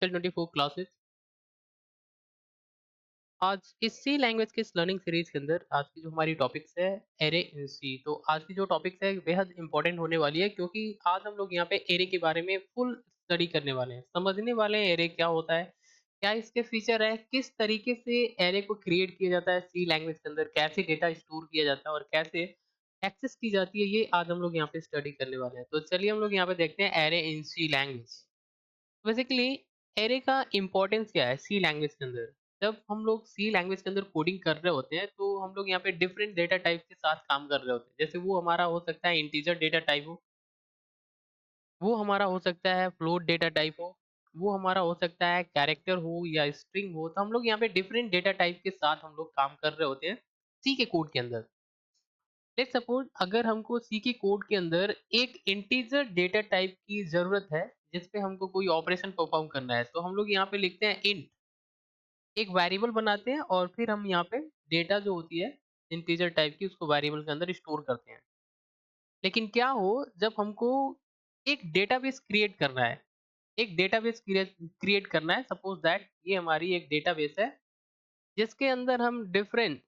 Till 24 classes. आज इस सी language की इस लर्निंग सीरीज के अंदर आज की जो हमारी टॉपिक्स है एरे इन सी। तो आज की जो टॉपिक्स है बेहद इंपॉर्टेंट होने वाली है क्योंकि आज हम लोग यहाँ पे एरे के बारे में फुल स्टडी करने वाले हैं, समझने वाले हैं एरे क्या होता है, क्या इसके फीचर है, किस तरीके से एरे को क्रिएट किया जाता है सी लैंग्वेज के अंदर, कैसे डेटा स्टोर किया जाता है और कैसे एक्सेस की जाती है, ये आज हम लोग यहाँ पे स्टडी करने वाले हैं। तो चलिए हम लोग यहाँ पे देखते हैं array in C language. Basically array का इम्पोर्टेंस क्या है सी लैंग्वेज के अंदर। जब हम लोग सी लैंग्वेज के अंदर कोडिंग कर रहे होते हैं तो हम लोग यहाँ पे डिफरेंट डेटा टाइप के साथ काम कर रहे होते हैं। जैसे वो हमारा हो सकता है इंटीजर डेटा टाइप हो, वो हमारा हो सकता है फ्लोट डेटा टाइप हो, वो हमारा हो सकता है कैरेक्टर हो या स्ट्रिंग हो। तो हम लोग यहाँ पे डिफरेंट डेटा टाइप के साथ हम लोग काम कर रहे होते हैं सी के कोड के अंदर। लेट्स सपोज अगर हमको सी के कोड के अंदर एक इंटीजर डेटा टाइप की जरूरत है जिस पे हमको कोई ऑपरेशन परफॉर्म करना है, तो हम लोग यहाँ पे लिखते हैं इंट, एक वेरिएबल बनाते हैं और फिर हम यहाँ पे डेटा जो होती है इंटीजर टाइप की उसको वेरिएबल के अंदर स्टोर करते हैं। लेकिन क्या हो जब हमको एक डेटाबेस क्रिएट करना है, एक डेटाबेस क्रिएट करना है, सपोज दैट ये हमारी एक डेटाबेस है जिसके अंदर हम डिफरेंट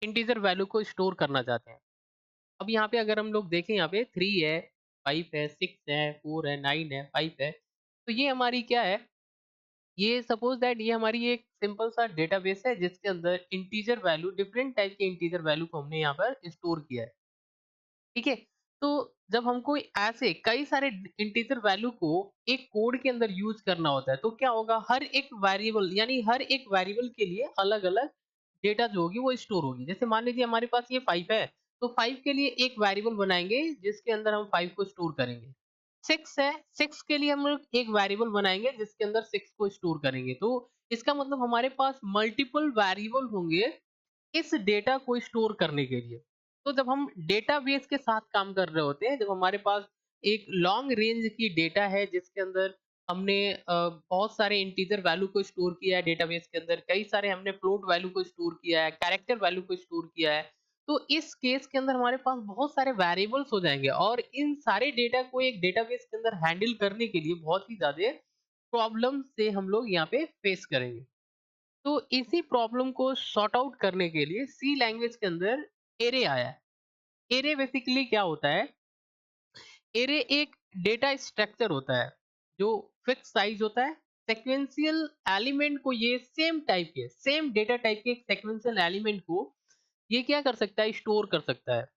इंटीजर वैल्यू को स्टोर करना चाहते हैं। अब यहाँ पे अगर हम लोग देखें, यहाँ पे 3 है, 5 है, 6 है, 4 है, 9 है, 5 है। तो ये हमारी क्या है, ये सपोज दैट ये हमारी एक सिंपल सा डेटाबेस है जिसके अंदर इंटीजर वैल्यू, डिफरेंट टाइप के इंटीजर वैल्यू को हमने यहाँ पर स्टोर किया है। ठीक है? तो जब हमको ऐसे कई सारे इंटीजर वैल्यू को एक कोड के अंदर यूज़ करना होता है, तो क्या होगा, हर एक वेरिएबल यानी हर एक वेरिएबल के लिए अलग-अलग डेटा जो होगी वो स्टोर होगी। जैसे मान लीजिए हमारे पास ये 5 है, तो 5 के लिए एक वेरिएबल बनाएँगे जिसके अंदर हम 5 को स्टोर करेंगे। 6 है, 6 के लिए हम लोग एक वेरिएबल बनाएँगे जिसके अंदर 6 को स्टोर करेंगे। तो इसका मतलब हमारे पास मल्टीपल वेरिएबल होंगे इस डेटा को स्टोर करने के लिए। तो जब हम डेटाबेस के साथ काम कर रहे होते हैं, जब हमारे पास एक लॉन्ग रेंज की डेटा है जिसके अंदर हमने बहुत सारे इंटीजर वैल्यू को स्टोर किया है डेटाबेस के अंदर, कई सारे हमने फ्लोट वैल्यू को स्टोर किया है, कैरेक्टर वैल्यू को स्टोर किया है। तो इस केस के अंदर हमारे पास बहुत सारे वेरिएबल्स हो जाएँगे और इन सारे डेटा को एक डेटाबेस के अंदर हैंडल करने के लिए बहुत ही ज़्यादा प्रॉब्लम से हम लोग यहाँ पे फेस करेंगे। तो इसी प्रॉब्लम को सॉर्ट आउट करने के लिए सी लैंग्वेज के अंदर एरे आया है। एरे बेसिकली क्या होता है, एरे एक डेटा स्ट्रक्चर होता है जो फिक्स साइज होता है। सेक्वेंशियल एलिमेंट को ये सेम टाइप के, सेम डेटा टाइप के सेक्वेंशियल एलिमेंट को ये क्या कर सकता है, स्टोर कर सकता है।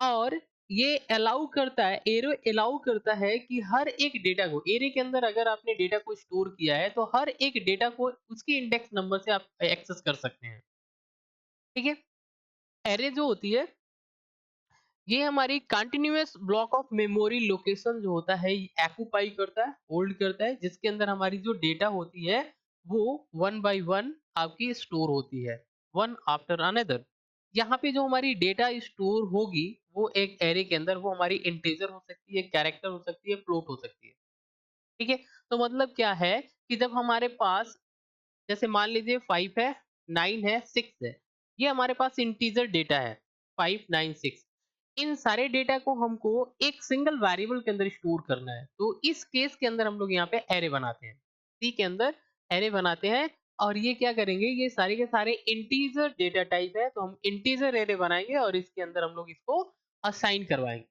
और ये अलाउ करता है, एरे अलाउ करता है कि हर एक डेटा को, एरे के अंदर अगर आपने डेटा को स्टोर किया है तो हर एक डेटा को उसके इंडेक्स नंबर से आप एक्सेस कर सकते हैं। ठीक है? एरे जो होती है ये हमारी continuous block of memory location जो होता है ये ऑक्यूपाई करता है, होल्ड करता है, जिसके अंदर हमारी जो डेटा होती है वो वन बाय वन आपकी स्टोर होती है, वन आफ्टर अनदर। यहाँ पे जो हमारी डेटा स्टोर होगी वो एक एरे के अंदर, वो हमारी इंटीजर हो सकती है, कैरेक्टर हो सकती है, फ्लोट हो सकती है। ठीक है? तो मतलब क्या है कि जब हमारे पास, जैसे मान लीजिए 5 है, 9 है, 6 है, ये हमारे पास इंटीजर डेटा है 5, 9, 6। इन सारे डेटा को हमको एक सिंगल वेरिएबल के अंदर स्टोर करना है, तो इस केस के अंदर हम लोग यहाँ पे एरे बनाते हैं, सी के अंदर एरे बनाते हैं। और ये क्या करेंगे, ये सारे के सारे इंटीजर डेटा टाइप है, तो हम इंटीजर एरे बनाएंगे और इसके अंदर हम लोग इसको असाइन करवाएंगे।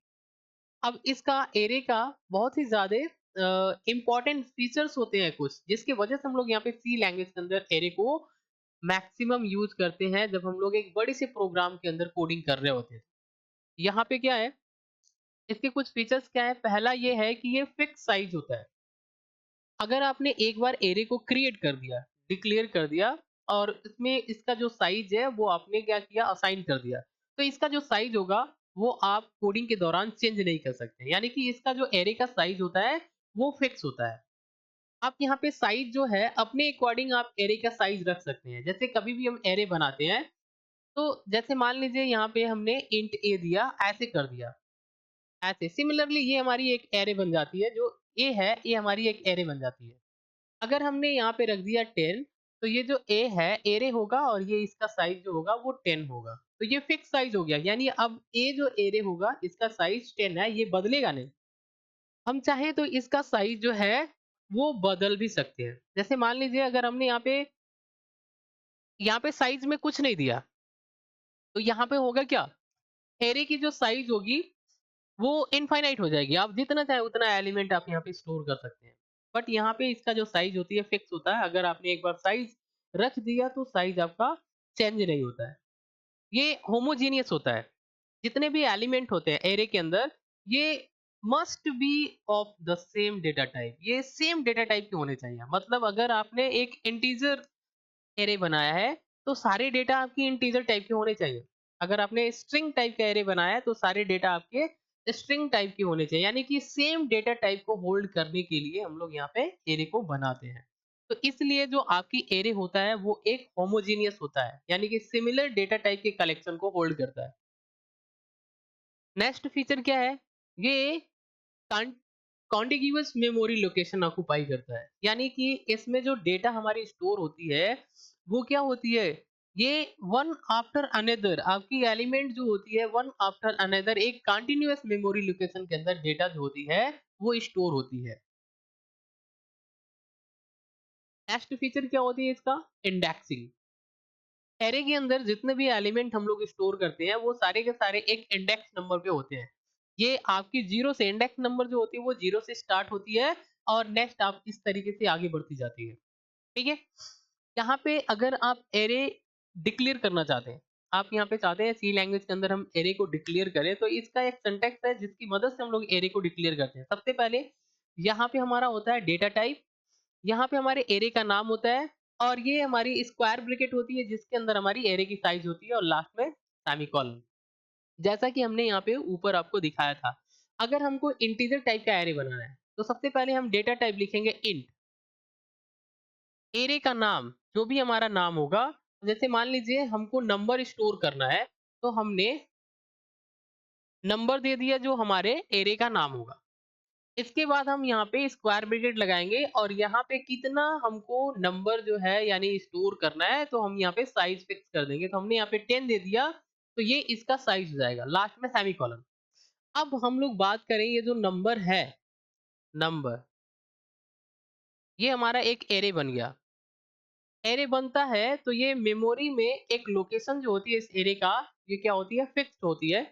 अब इसका एरे का बहुत ही ज़्यादा इम्पोर्टेंट फीचर्स होते हैं कुछ, जिसकी वजह से हम लोग यहाँ पे सी लैंग्वेज के अंदर एरे को मैक्सिमम यूज़ करते हैं जब हम लोग एक बड़े से प्रोग्राम के अंदर कोडिंग कर रहे होते हैं। यहाँ पे क्या है, इसके कुछ फीचर्स क्या है, पहला ये है कि ये फिक्स साइज़ होता है। अगर आपने एक बार एरे को क्रिएट कर दिया, डिक्लेयर कर दिया और इसमें इसका जो साइज़ है वो आपने क्या किया, असाइन कर दिया, तो इसका जो साइज़ होगा वो आप कोडिंग के दौरान चेंज नहीं कर सकते। यानी कि इसका जो एरे का साइज़ होता है वो फिक्स होता है। आप यहाँ पे साइज़ जो है अपने अकॉर्डिंग आप एरे का साइज़ रख सकते हैं। जैसे कभी भी हम एरे बनाते हैं, तो जैसे मान लीजिए यहाँ पे हमने इंट ए दिया, ऐसे कर दिया, ऐसे सिमिलरली ये हमारी एक एरे बन जाती है, जो ए है ये हमारी एक एरे बन जाती है। अगर हमने यहाँ पे रख दिया 10, तो ये जो ए है एरे होगा और ये इसका साइज जो होगा वो 10 होगा, तो ये फिक्स साइज हो गया। यानी अब ए जो एरे होगा इसका साइज 10 है, ये बदलेगा नहीं। हम चाहें तो इसका साइज़ जो है, वो बदल भी सकते हैं। जैसे मान लीजिए अगर हमने यहाँ पे साइज़ में कुछ नहीं दिया, तो यहाँ पे होगा क्या? एरे की जो साइज़ होगी, वो इनफ़ाइनाइट हो जाएगी। आप जितना चाहें उतना एलिमेंट आप यहाँ पे स्टोर कर सकते हैं। बट यहाँ पे इसका जो साइज़ होती है फिक्स होता है। अगर आपने एक बार साइज़ रख दिया तो साइज़ आपका चेंज नहीं होता है। ये होमोजेनियस होता है। जितने भी एलिमेंट होते हैं एरे के अंदर, ये must be of the same data type. ये सेम डेटा टाइप के होने चाहिए। मतलब अगर आपने एक इंटीजर एरे बनाया है, तो सारे डेटा आपकी इंटीजर टाइप के होने चाहिए। अगर आपने स्ट्रिंग टाइप का एरे बनाया है, तो सारे डेटा आपके स्ट्रिंग टाइप के होने चाहिए। यानी कि सेम डेटा टाइप को होल्ड करने के लिए हम लोग यहाँ पे एरे को बनाते हैं। तो इसलिए जो आपकी एरे होता है, वो एक होमोजेनियस होता है, यानी कि सिमिलर डेटा टाइप के कलेक्शन को होल्ड करता है। नेक्स्ट फीचर क्या है? ये कॉन्टिग्यूअस मेमोरी लोकेशन ऑक्युपाई करता है। यानी कि इसमें जो डेटा हमारी स्टोर होती है, वो क्या होती है? ये वन आफ्टर अनदर, आपकी एलिमेंट जो होती है वन आफ्टर अनदर एक कंटिन्यूअस मेमोरी लोकेशन के अंदर डेटा जो होती है, वो स्टोर होती है। नेक्स्ट फीचर क्या होती है इसका? इंडेक्सिंग। एरे के अंदर जितने भी एलिमेंट हम लोग स्टोर करते हैं, वो सारे के सारे एक इंडेक्स नंबर पे होते हैं। ये आपकी जीरो से, इंडेक्स नंबर जो होती है वो जीरो से स्टार्ट होती है और नेक्स्ट आप इस तरीके से आगे बढ़ती जाती है। ठीक है? यहाँ पे अगर आप एरे डिक्लेयर करना चाहते हैं, आप यहाँ पे चाहते हैं सी लैंग्वेज के अंदर हम एरे को डिक्लेयर करें, तो इसका एक सिंटैक्स है जिसकी मदद से हम लोग एरे को डिक्लेयर करते हैं। सबसे पहले यहाँ पे हमारा होता है डेटा टाइप, यहाँ पे हमारे एरे का नाम होता है और ये हमारी स्क्वायर ब्रैकेट होती है जिसके अंदर हमारी एरे की साइज होती है और लास्ट में सेमीकोलन। जैसा कि हमने यहाँ पे ऊपर आपको दिखाया था। अगर हमको इंटीजर टाइप का एरे बनाना है, तो सबसे पहले हम डेटा टाइप लिखेंगे इंट, एरे का नाम, जो भी हमारा नाम होगा, जैसे मान लीजिए हमको नंबर स्टोर करना है, तो हमने नंबर दे दिया जो हमारे एरे का नाम होगा। इसके बाद हम यहाँ पे स्क्वायर ब्रैकेट लगाएँगे और यहाँ पे कितना हमको नंबर जो है यानी स्टोर करना है, तो हम यहाँ पे साइज़ फिक्स कर देंगे। तो हमने यहाँ पे 10 दे दिया, तो ये इसका साइज़ हो जाएगा, लास्ट में सेमीकोलन। अब हम लोग बात करें ये जो नंबर है, नंबर, ये हमारा एक एरे बन गया। एरे बनता है तो ये मेमोरी में एक लोकेशन जो होती है इस एरे का, ये क्या होती है? फिक्स्ड होती है।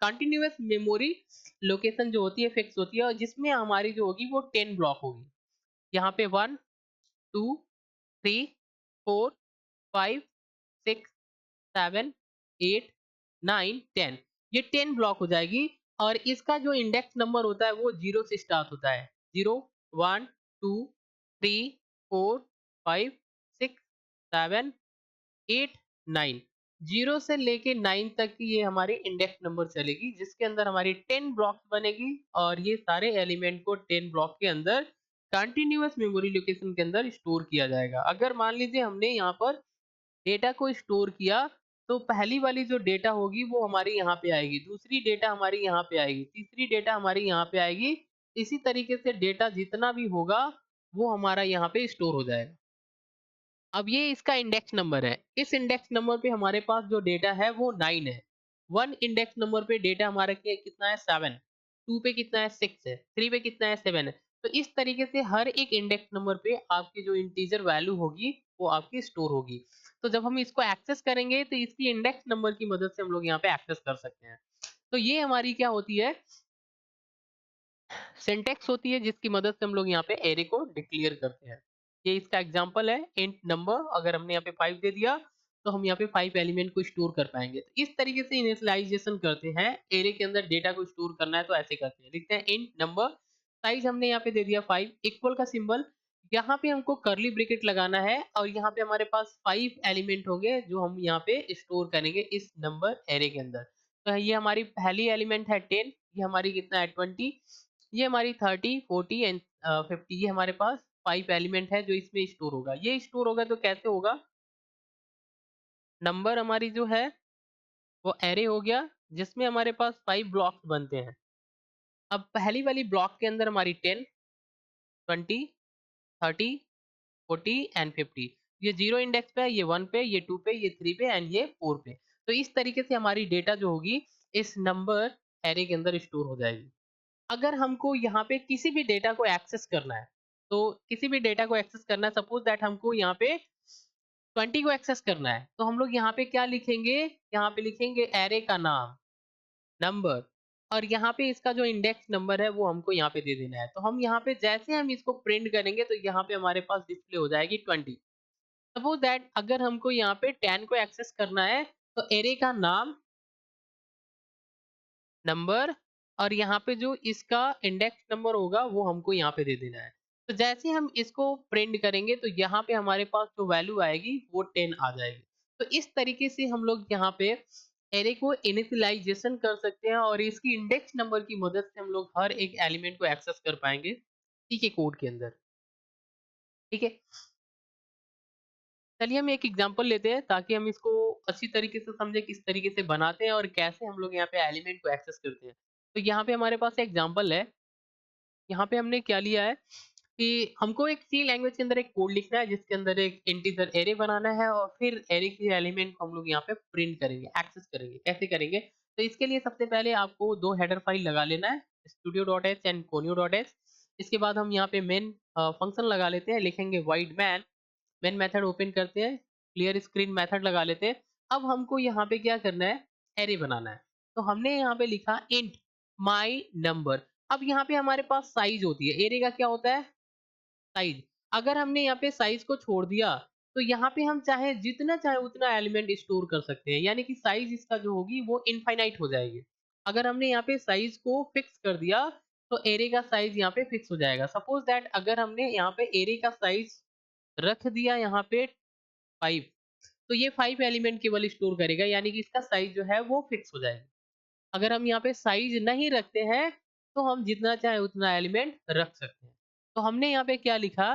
कंटीन्यूअस मेमोरी लोकेशन जो होती है फिक्स होती है और जिसमें हमारी जो होगी वो 10 ब्लॉक होगी। यहाँ पे 1, 2, 3, 4, 5, 6, 7, 8, 9, 10, ये 10 ब्लॉक हो जाएगी और इसका जो इंडेक्स नंबर होता है वो 0 से स्टार्ट होता है। 0, 1, 2, 3, 4, 5, 6, 7, 8, 9, 0 से लेके 9 तक की ये हमारी इंडेक्स नंबर चलेगी जिसके अंदर हमारी 10 ब्लॉक्स बनेगी और ये सारे एलिमेंट को 10 ब्लॉक के अंदर कंटिन्यूअस मेमोरी लोकेशन के अंदर स्टोर किया जाएगा। अगर मान लीजिए हमने यहाँ पर डेटा को स्टोर किया, तो पहली वाली जो डेटा होगी वो हमारी यहाँ पे आएगी, दूसरी डेटा हमारी यहाँ पे आएगी, तीसरी डेटा हमारी यहाँ पे आएगी। इसी तरीके से डेटा जितना भी होगा, वो हमारा यहाँ पे स्टोर हो जाएगा। अब ये इसका इंडेक्स नंबर है। इस इंडेक्स नंबर पे हमारे पास जो डेटा है वो 9 है। 1 इंडेक्स नंबर पे डेटा हमारा कितना है? 7, 2 पे कितना है? 6 है, 3 पे कितना है? 7 है। तो इस तरीके से हर एक इंडेक्स नंबर पे आपकी जो इंटीजर वैल्यू होगी, वो आपकी स्टोर होगी। तो जब हम इसको एक्सेस करेंगे तो इसकी इंडेक्स नंबर की मदद से हम लोग यहाँ पे एक्सेस कर सकते हैं। तो ये हमारी क्या होती है? सिंटैक्स होती है जिसकी मदद से हम लोग यहाँ पे एरे को डिक्लेयर करते हैं। ये इसका एग्जांपल है इंट नंबर, अगर हमने यहाँ पे 5 दे दिया तो हम यहाँ पे 5 एलिमेंट को स्टोर कर पाएंगे। तो इस तरीके से इनिशियलाइजेशन करते हैं। एरे के अंदर डेटा को स्टोर करना है तो ऐसे करते हैं, लिखते हैं इंट नंबर, साइज हमने यहाँ पे दे दिया 5, इक्वल का सिंबल, यहाँ पे हमको कर्ली ब्रैकेट लगाना है और यहाँ पे हमारे पास 5 एलिमेंट होंगे जो हम यहाँ पे स्टोर करेंगे इस नंबर एरे के अंदर। तो ये हमारी पहली एलिमेंट है 10, ये हमारी कितना है 20, ये हमारी 30, 40 एंड 50, ये हमारे पास 5 एलिमेंट है जो इसमें स्टोर होगा। ये स्टोर होगा तो कैसे होगा? नंबर हमारी जो है वो एरे हो गया जिसमें हमारे पास 5 ब्लॉक्स बनते हैं। अब पहली वाली ब्लॉक के अंदर हमारी 10, 20, 30, 40 एंड 50, ये 0 इंडेक्स पे है, ये 1 पे, ये 2 पे, ये 3 पे एंड ये 4 पे। तो इस तरीके से हमारी डेटा जो होगी इस नंबर एरे के अंदर स्टोर हो जाएगी। अगर हमको यहाँ पे किसी भी डेटा को एक्सेस करना है, तो किसी भी डेटा को एक्सेस करना है, सपोज़ दैट हमको यहाँ पे 20 को एक्सेस करना है, तो हम लोग यहाँ पे क्या लिखेंगे? यहाँ पे लिखेंगे एरे का नाम, नंबर और यहाँ पे इसका जो इंडेक्स नंबर है वो हमको यहाँ पे दे देना है। तो हम यहाँ पे जैसे हम इसको प्रिंट करेंगे तो यहाँ पे हमारे पास डिस्प्ले हो जाएगी 20। सपोज़ दैट अगर हमको यहाँ पे 10 को एक्सेस करना है, तो एरे का नाम, नंबर और यहाँ पे जो इसका इंडेक्स नंबर होगा वो हमको यहाँ पे दे देना है। तो जैसे हम इसको प्रिंट करेंगे तो यहाँ पे हमारे पास जो वैल्यू आएगी वो 10 आ जाएगी। तो इस तरीके से हम लोग यहाँ पे एरे को इनिशियलाइजेशन कर सकते हैं और इसकी इंडेक्स नंबर की मदद से हम लोग हर एक एलिमेंट को एक्सेस कर पाएंगे सी के कोड के अंदर। ठीक है, चलिए हम एक एग्जांपल लेते हैं ताकि हम इसको अच्छी तरीके से समझें किस तरीके से बनाते हैं और कैसे हम लोग यहाँ पे एलिमेंट को एक्सेस करते हैं। तो यहाँ पे हमारे पास एग्जांपल है, यहाँ पे हमने क्या लिया है कि हमको एक सी लैंग्वेज के अंदर एक कोड लिखना है जिसके अंदर एक इंटीजर एरे बनाना है और फिर एरे के एलिमेंट को हम लोग यहाँ पे प्रिंट करेंगे, एक्सेस करेंगे। कैसे करेंगे? तो इसके लिए सबसे पहले आपको 2 हेडर फाइल लगा लेना है, studio.h एंड conio.h। इसके बाद हम यहाँ पे मेन फंक्शन लगा लेते हैं, लिखेंगे void मेन मेथड ओपन करते हैं, क्लियर स्क्रीन मेथड लगा लेते हैं। अब हमको यहाँ पे क्या करना है? एरे बनाना है। तो हमने यहाँ पे लिखा इंट माई नंबर। अब यहाँ पे हमारे पास साइज़ होती है, एरे का क्या होता है? साइज़। अगर हमने यहाँ पे साइज़ को छोड़ दिया, तो यहाँ पे हम चाहे जितना चाहे उतना एलिमेंट स्टोर कर सकते हैं, यानी कि साइज़ इसका जो होगी वो इनफाइनाइट हो जाएगी। अगर हमने यहाँ पे साइज़ को फिक्स कर दिया, तो एरे का साइज़ यहाँ पे फिक्स हो जाएगा। सपोज़ दैट अगर हमने यहाँ पे एरे का साइज़ रख दिया यहाँ पे 5, तो ये 5 एलिमेंट केवल स्टोर करेगा, यानी कि इसका साइज़ जो है वो फिक्स हो जाएगा। अगर हम यहाँ पे साइज़ नहीं रखते हैं, तो हम जितना चाहे उतना एलिमेंट रख सकते हैं। तो हमने यहाँ पे क्या लिखा?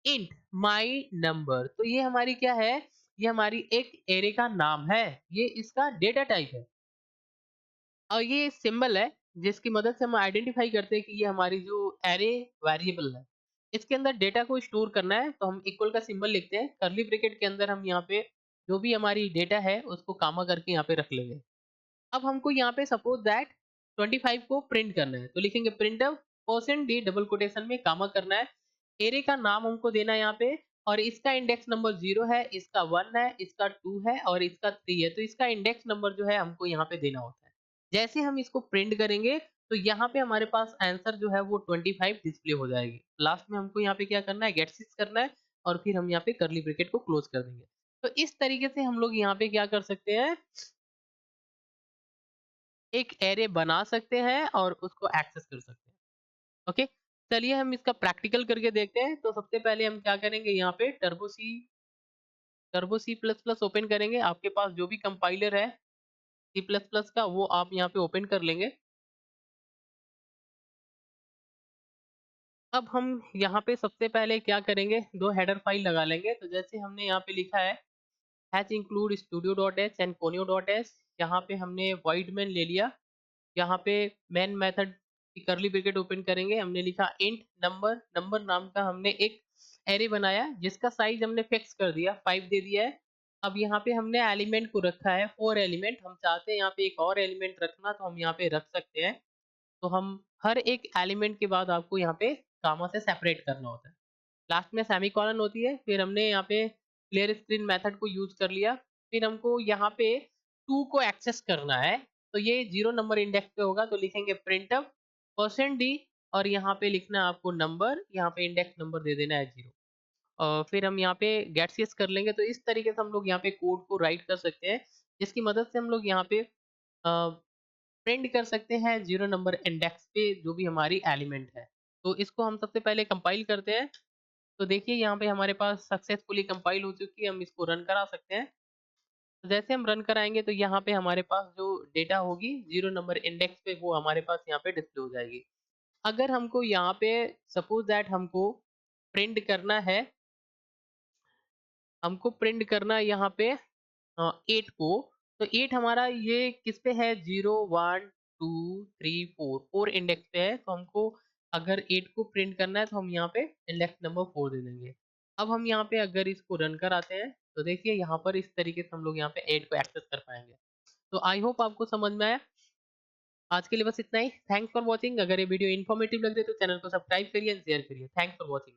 Int my number. तो ये हमारी क्या है? ये हमारी एक एरे का नाम है, ये इसका डेटा टाइप है और ये सिंबल है जिसकी मदद से हम आइडेंटिफाई करते हैं कि ये हमारी जो एरे वेरिएबल है। इसके अंदर डेटा को स्टोर करना है तो हम इक्वल का सिंबल लिखते हैं, कर्ली ब्रैकेट के अंदर हम यहाँ पे जो भी हमारी डेटा है उसको कामा करके यहाँ पे रख लेंगे। अब हमको यहाँ पे सपोज दैट 25 को प्रिंट करना है तो लिखेंगे printf percent D double quotation में कामा करना है। एरे का नाम हमको देना है यहाँ पे और इसका इंडेक्स नंबर 0 है, इसका 1 है, इसका 2 है और इसका 3 है। तो इसका इंडेक्स नंबर जो है हमको यहाँ पे देना होता है। जैसे हम इसको प्रिंट करेंगे तो यहाँ पे हमारे पास आंसर जो है वो 25 डिस्प्ले हो जाएगी। लास्ट में हमको यहाँ पे क्या करना है? गेट सिस करना है और फिर हम यहाँ पे कर्ली ब्रैकेट को क्लोज कर देंगे। तो इस तरीके से हम लोग यहाँ पे क्या कर सकते हैं? एक एरे बना सकते हैं और उसको एक्सेस कर सकते हैं। ओके, चलिए हम इसका प्रैक्टिकल करके देखते हैं। तो सबसे पहले हम क्या करेंगे? यहाँ पे turbo C plus plus open करेंगे। आपके पास जो भी कंपाइलर है सी प्लस प्लस का वो आप यहाँ पे ओपन कर लेंगे। अब हम यहाँ पे सबसे पहले क्या करेंगे? 2 हेडर फाइल लगा लेंगे। तो जैसे हमने यहाँ पे लिखा है hatch include studio.h and conio.h, यहाँ पे हमने void main ले लिया। यहाँ पे मेन मेथड की कर्ली ब्रैकेट ओपन करेंगे। हमने लिखा इंट नंबर, नंबर नाम का हमने एक एरे बनाया जिसका साइज हमने फिक्स कर दिया, 5 दे दिया है। अब यहाँ पे हमने एलिमेंट को रखा है 4 एलिमेंट। हम चाहते हैं यहाँ पे एक और एलिमेंट रखना तो हम यहाँ पे रख सकते हैं। तो हम हर एक एलिमेंट के बाद आपको यहाँ पे कामा से सेपरेट करना होता है। लास्ट में सेमीकोलन होती है। फिर हमने यहाँ पे क्लियर स्क्रीन मेथड को यूज कर लिया। फिर हमको यहाँ पे 2 को एक्सेस करना है तो ये 0 नंबर इंडेक्स पे होगा तो लिखेंगे प्रिंटफ परसेंट डी और यहाँ पे लिखना है आपको नंबर, यहाँ पे इंडेक्स नंबर दे देना है 0 और फिर हम यहाँ पे गेट सीएस कर लेंगे। तो इस तरीके से हम लोग यहाँ पे कोड को राइट कर सकते हैं जिसकी मदद से हम लोग यहाँ पे प्रिंट कर सकते हैं 0 नंबर इंडेक्स पे जो भी हमारी एलिमेंट है। तो इसको हम सबसे पहले कंपाइल करते हैं। तो देखिए यहाँ पे हमारे पास सक्सेसफुली कंपाइल हो चुकी है, हम इसको रन करा सकते हैं। तो जैसे हम रन कराएँगे तो यहाँ पे हमारे पास जो डेटा होगी 0 नंबर इंडेक्स पे वो हमारे पास यहाँ पे डिस्प्ले हो जाएगी। अगर हमको यहाँ पे सपोज़ दैट प्रिंट करना है हमको प्रिंट करना है यहाँ पे 8 को, तो 8 हमारा ये किस पे है? 0, 1, 2, 3, 4, 4 इंडेक्स पे है। तो हमको अगर 8 को प्रिंट करना है तो हम यहाँ पे इंडेक्स नंबर 4 दे देंगे। अब हम यहाँ पे अगर इसको रन कराते हैं तो देखिए यहाँ पर इस तरीके से हम लोग यहाँ पे 8 को एक्सेस कर पाएँगे। तो आई होप आपको समझ में आया। आज के लिए बस इतना ही। Thanks for watching. अगर ये वीडियो इन्फॉर्मेटिव लग रही है तो चैनल को सब्सक्राइब करिए एंड शेयर करिए। Thanks for watching.